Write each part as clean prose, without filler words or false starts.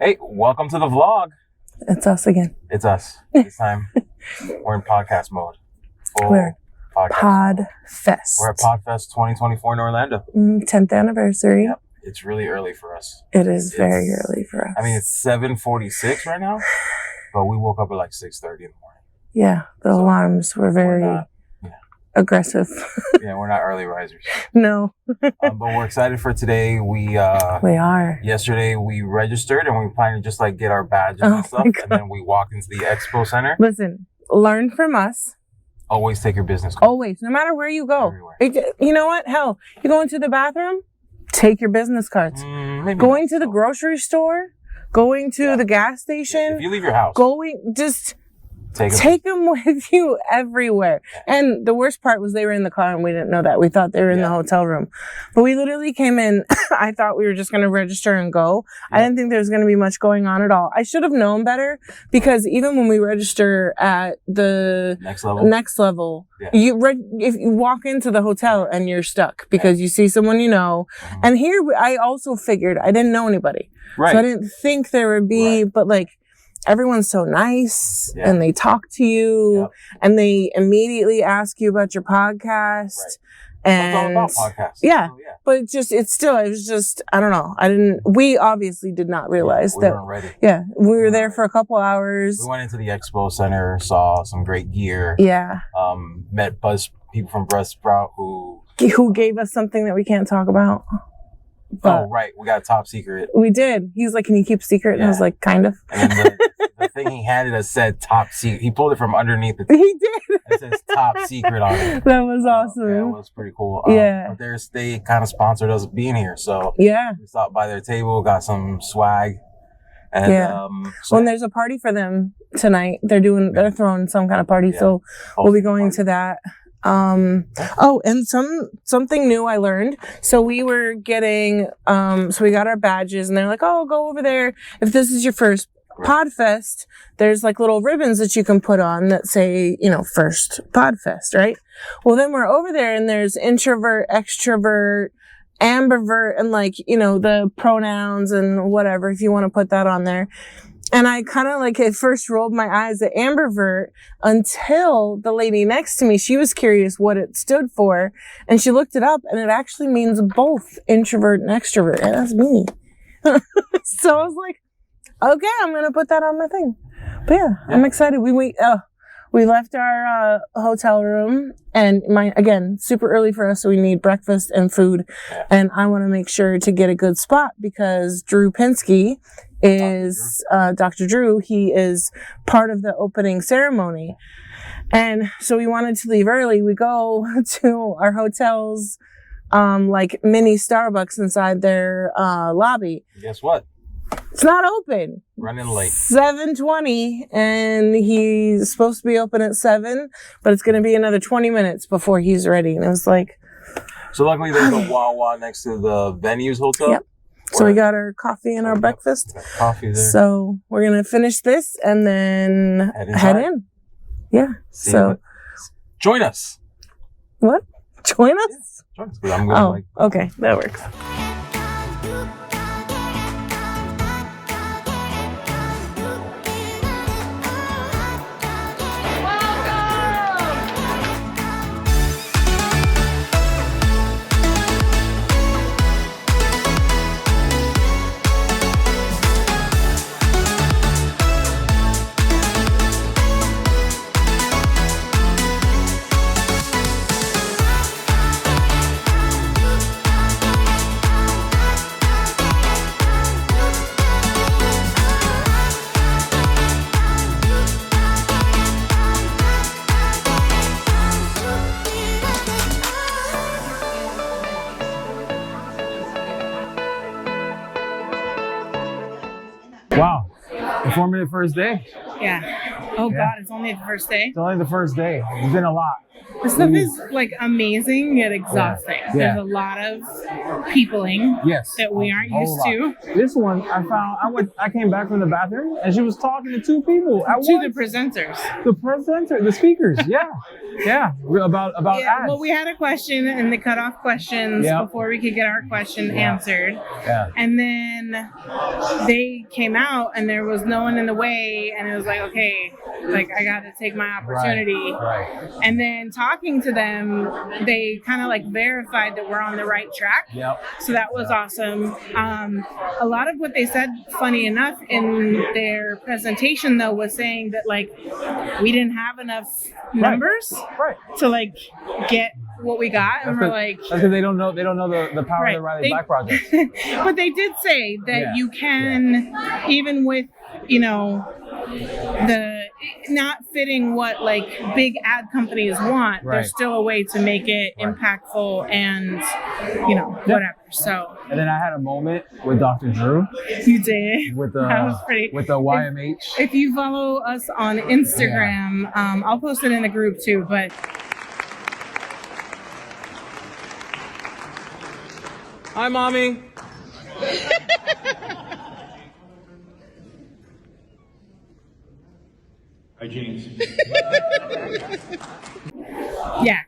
Hey, welcome to the vlog. It's us again. It's us. This time we're in podcast mode. We're podcast. Podfest. We're at Podfest 2024 in Orlando. 10th anniversary. Yep. It's really early for us. It is very early for us. I mean, it's 7:46 right now, but we woke up at like 6:30 in the morning. Yeah, the alarms were very aggressive. Yeah, we're not early risers. No. But we're excited for today. We are. Yesterday we registered and we plan to just like get our badges and stuff, and then we walk into the expo center. Listen, learn from us. Always take your business card. Always, no matter where you go. Everywhere. You know what? Hell, you go into the bathroom, take your business cards. Going to the grocery store, going to the gas station. If you leave your house, just take them with you everywhere. And the worst part was they were in the car and we didn't know that. We thought they were in the hotel room. But we literally came in. I thought we were just going to register and go. I didn't think there was going to be much going on at all. I should have known better because even when we register at the next level, if you walk into the hotel and you're stuck because you see someone you know. And here I also figured I didn't know anybody. So I didn't think there would be, but like, everyone's so nice and they talk to you and they immediately ask you about your podcast. And it's all about podcasts. Yeah. But it was just, I don't know. We obviously did not realize that. We weren't ready. Yeah. We were there for a couple hours. We went into the expo center, saw some great gear. Yeah. Met people from Buzzsprout who gave us something that we can't talk about. But we got a top secret. We did. He was like, "Can you keep secret?" And I was like, "Kind of." And then the thing he handed us said "top secret." He pulled it from underneath the. He did. It says "top secret" on it. That was awesome. Yeah, it was pretty cool. Yeah. But they kind of sponsored us being here, so we stopped by their table, got some swag, and and there's a party for them tonight. They're throwing some kind of party, so we'll be going to that. And something new I learned. So we were getting, so we got our badges and they're like, "Oh, go over there. If this is your first Podfest, there's like little ribbons that you can put on that say, first Podfest, right?" Well, then we're over there and there's introvert, extrovert, ambivert, and like, the pronouns and whatever, if you want to put that on there. And I kind of at first rolled my eyes at ambivert until the lady next to me, she was curious what it stood for. And she looked it up and it actually means both introvert and extrovert. And that's me. So I was like, okay, I'm going to put that on my thing. But I'm excited. We left our hotel room and again, super early for us. So we need breakfast and food. Yeah. And I want to make sure to get a good spot because Drew Pinsky is Dr. Drew. He is part of the opening ceremony. And so we wanted to leave early. We go to our hotel's mini Starbucks inside their lobby. Guess what? It's not open. Running late. 7:20 and he's supposed to be open at 7, but it's going to be another 20 minutes before he's ready. And it was like... So luckily there's a Wawa next to the venue's hotel. Yep. So we got our coffee and our breakfast. Coffee there. So we're going to finish this and then head in. Yeah. So join us. What? Join us? Yeah, join us. I'm going okay. That works. Wow. Informative first day? Yeah. Oh, God, it's only the first day? It's only the first day. It's been a lot. This stuff is like amazing yet exhausting. Yeah. There's a lot of peopling that we aren't used to. This one I came back from the bathroom and she was talking to two people at once. To the presenters. The speakers, about ads. Well, we had a question and they cut off questions before we could get our question answered. Yeah. And then they came out and there was no one in the way, and it was like, okay, like I got to take my opportunity. Right. And then talking to them, they kind of like verified that we're on the right track. Yep. So that was awesome. A lot of what they said, funny enough, in their presentation though, was saying that like we didn't have enough numbers to like get what we got, and we're like, that's because they don't know the power of the Riley Black Project. But they did say that you can, even with the not fitting what like big ad companies want, there's still a way to make it impactful and whatever. So. And then I had a moment with Dr. Drew. You did. With that was pretty. With the YMH. If you follow us on Instagram, I'll post it in the group too. But. Hi, mommy. Hi, James. Yeah,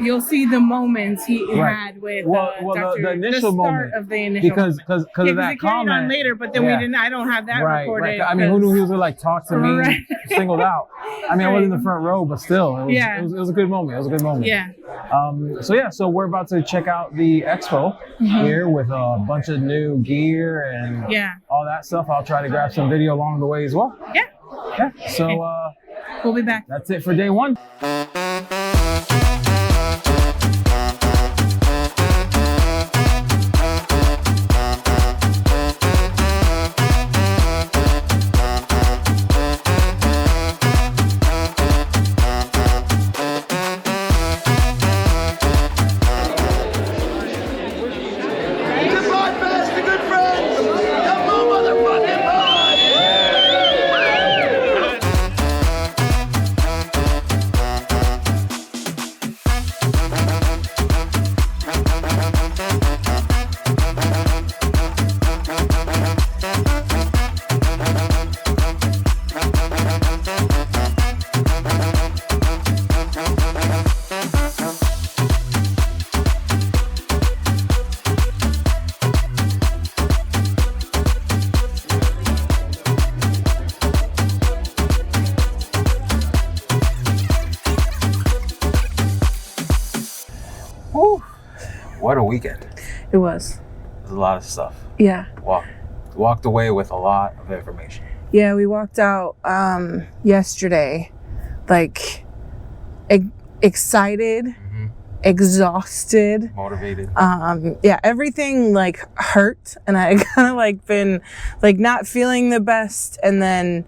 you'll see the moments he had with Dr. The initial moment of the initial because of that it carried comment on later, but then I don't have that recorded. Right. I mean, who knew he was gonna like talk to me singled out? I mean, I was in the front row, but still, it was a good moment. Yeah. So we're about to check out the expo here with a bunch of new gear and all that stuff. I'll try to grab some video along the way as well. Yeah. So we'll be back. That's it for day one. What a weekend. It was. There's a lot of stuff. Yeah. Walked away with a lot of information. Yeah, we walked out yesterday like excited, exhausted, motivated. Everything like hurt, and I kind of like been like not feeling the best, and then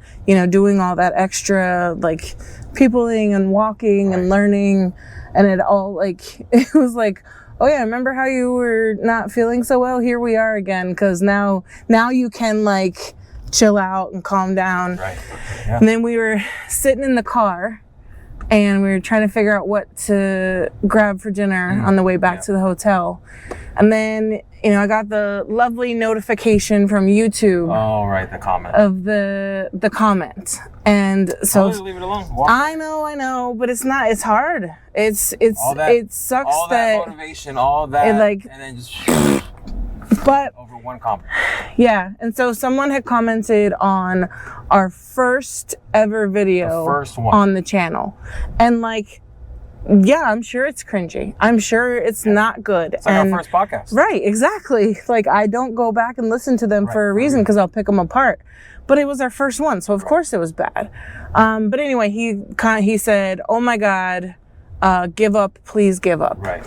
doing all that extra like peopling and walking and learning, and it all like it was like, oh yeah, remember how you were not feeling so well? Here we are again, because now you can like chill out and calm down. Right. Yeah. And then we were sitting in the car and we were trying to figure out what to grab for dinner on the way back to the hotel. And then, I got the lovely notification from YouTube. Oh, right, the comment. Of the comment. And so leave it alone. I know, but it's not, it's hard. It sucks all that motivation, all that, and then just over one comment. Yeah, and so someone had commented on our first ever video, the first one on the channel, and like, yeah, I'm sure it's cringy. I'm sure it's not good. It's like our first podcast. Right, exactly. Like, I don't go back and listen to them for a reason, because I'll pick them apart. But it was our first one, so of course it was bad. But anyway, he said, "Oh my God, give up, please give up." Right.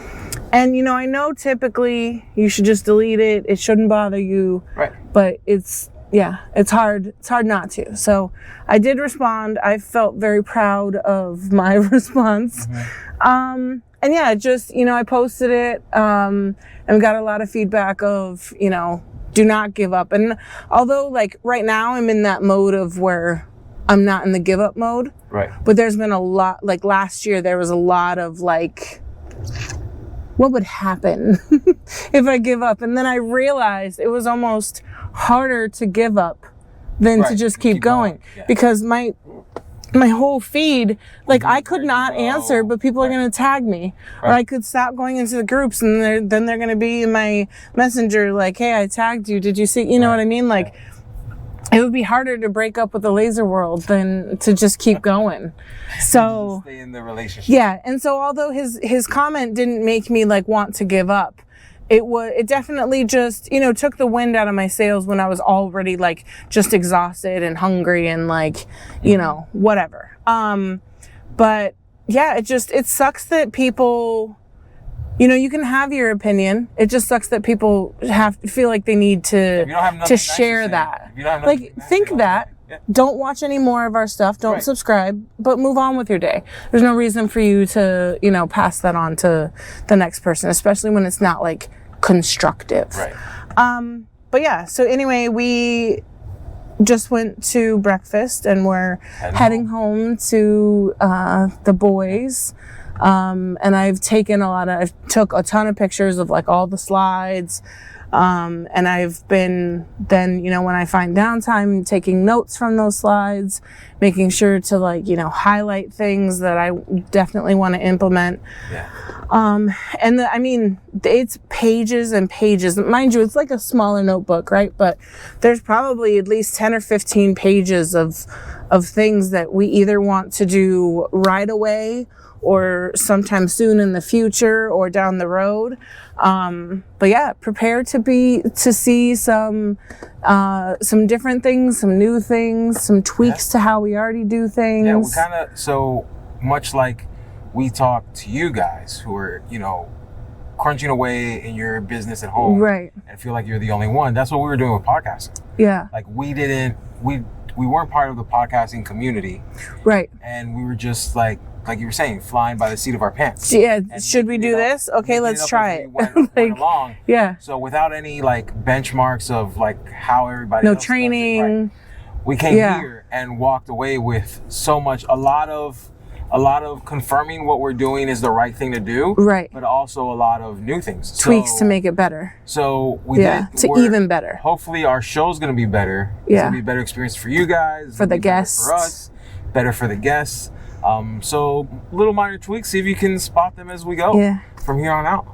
And I know typically you should just delete it. It shouldn't bother you. Right. But it's hard. It's hard not to. So I did respond. I felt very proud of my response. And yeah, just, I posted it, and got a lot of feedback of, do not give up. And although like right now I'm in that mode of where I'm not in the give up mode. Right. But there's been a lot, like last year, there was a lot of like, what would happen if I give up? And then I realized it was almost harder to give up than to just keep going. Yeah. Because my whole feed, like I could not answer, but people are going to tag me. Or I could stop going into the groups and then they're going to be in my messenger like, hey, I tagged you. Did you see? You know what I mean? Like, it would be harder to break up with the laser world than to just keep going. So stay in the relationship. Yeah. And so although his comment didn't make me like want to give up, it definitely just, you know, took the wind out of my sails when I was already like just exhausted and hungry and like, you know, whatever. But yeah, it sucks that people, you know, you can have your opinion. It just sucks that people feel like they need to share that. Like, think that. Yeah. Don't watch any more of our stuff. Don't subscribe, but move on with your day. There's no reason for you to, you know, pass that on to the next person, especially when it's not like constructive. Right. But yeah, so anyway, we just went to breakfast and we're heading home to the boys. And I took a ton of pictures of like all the slides. And I've been then, you know, when I find downtime, taking notes from those slides, making sure to like, you know, highlight things that I definitely want to implement. Yeah. I mean, it's pages and pages. Mind you, it's like a smaller notebook, right? But there's probably at least 10 or 15 pages of things that we either want to do right away or sometime soon in the future or down the road. But yeah, prepare to see some different things, some new things, some tweaks to how we already do things. Yeah, we kind of, so much like we talk to you guys who are, you know, crunching away in your business at home. Right. And feel like you're the only one. That's what we were doing with podcasting. Yeah. Like we weren't part of the podcasting community. Right. And we were just like you were saying, flying by the seat of our pants. Yeah. Should we do this? Okay, let's try it. Went along. Yeah. So without any like benchmarks of like how everybody else training. does it, right, we came here and walked away with a lot of confirming what we're doing is the right thing to do. Right. But also a lot of new things. Tweaks to make it better. So even better. Hopefully our show's gonna be better. Yeah. It's gonna be a better experience for you guys. For the guests. For us. Better for the guests. So little minor tweaks, see if you can spot them as we go from here on out.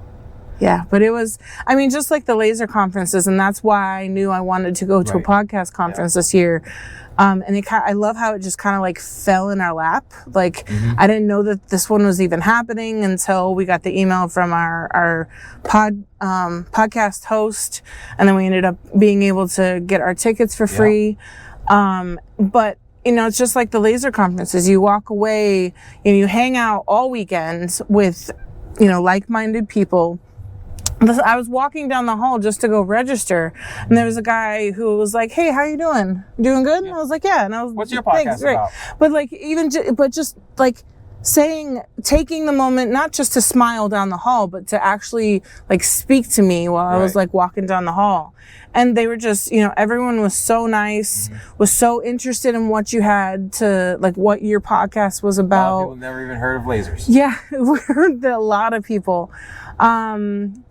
Yeah, but it was, I mean, just like the laser conferences, and that's why I knew I wanted to go to a podcast conference this year. And I love how it just kind of like fell in our lap. Like, I didn't know that this one was even happening until we got the email from our podcast host, and then we ended up being able to get our tickets for free. But you know, it's just like the laser conferences. You walk away and you hang out all weekends with, you know, like-minded people. I was walking down the hall just to go register, and there was a guy who was like, "Hey, how you doing? Doing good?" And I was like, "Yeah." And I was, "What's your podcast about?" But like, just like taking the moment not just to smile down the hall, but to actually like speak to me while I was like walking down the hall. And they were just, you know, everyone was so nice, was so interested in what you had to, like, what your podcast was about. A lot of people never even heard of lasers. Yeah, we heard a lot of people. And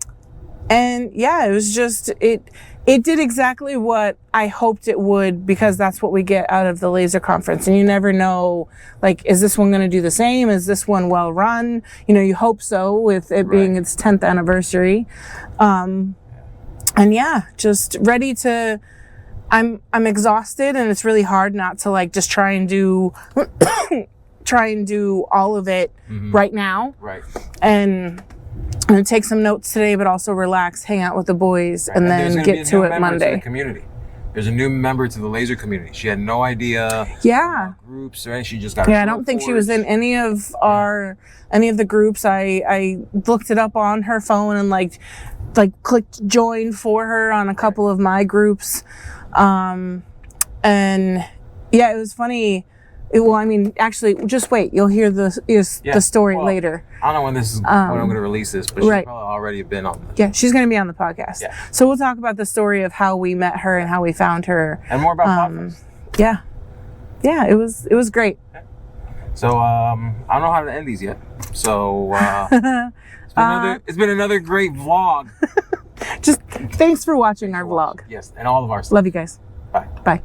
yeah, it was just, it did exactly what I hoped it would, because that's what we get out of the laser conference. And you never know, like, is this one going to do the same? Is this one well run? You know, you hope so, with it being its 10th anniversary. And yeah, just ready to, I'm exhausted, and it's really hard not to like just try and do all of it right now. Right. And I'm going to take some notes today, but also relax, hang out with the boys, and then get to it Monday. To the community. There's a new member to the laser community. She had no idea. Groups or anything. She just got. Yeah, I don't think she was in any of the groups. I looked it up on her phone and like clicked join for her on a couple of my groups. And yeah, it was funny. Well, I mean, actually, just wait. You'll hear the story later. I don't know when when I'm going to release this, but she's probably already been on this. Yeah, she's going to be on the podcast. Yeah. So we'll talk about the story of how we met her and how we found her. And more about Podfest. Yeah. yeah, it was great. So I don't know how to end these yet. So it's been another great vlog. Just thanks for watching our vlog. Yes, and all of our stuff. Love you guys. Bye. Bye.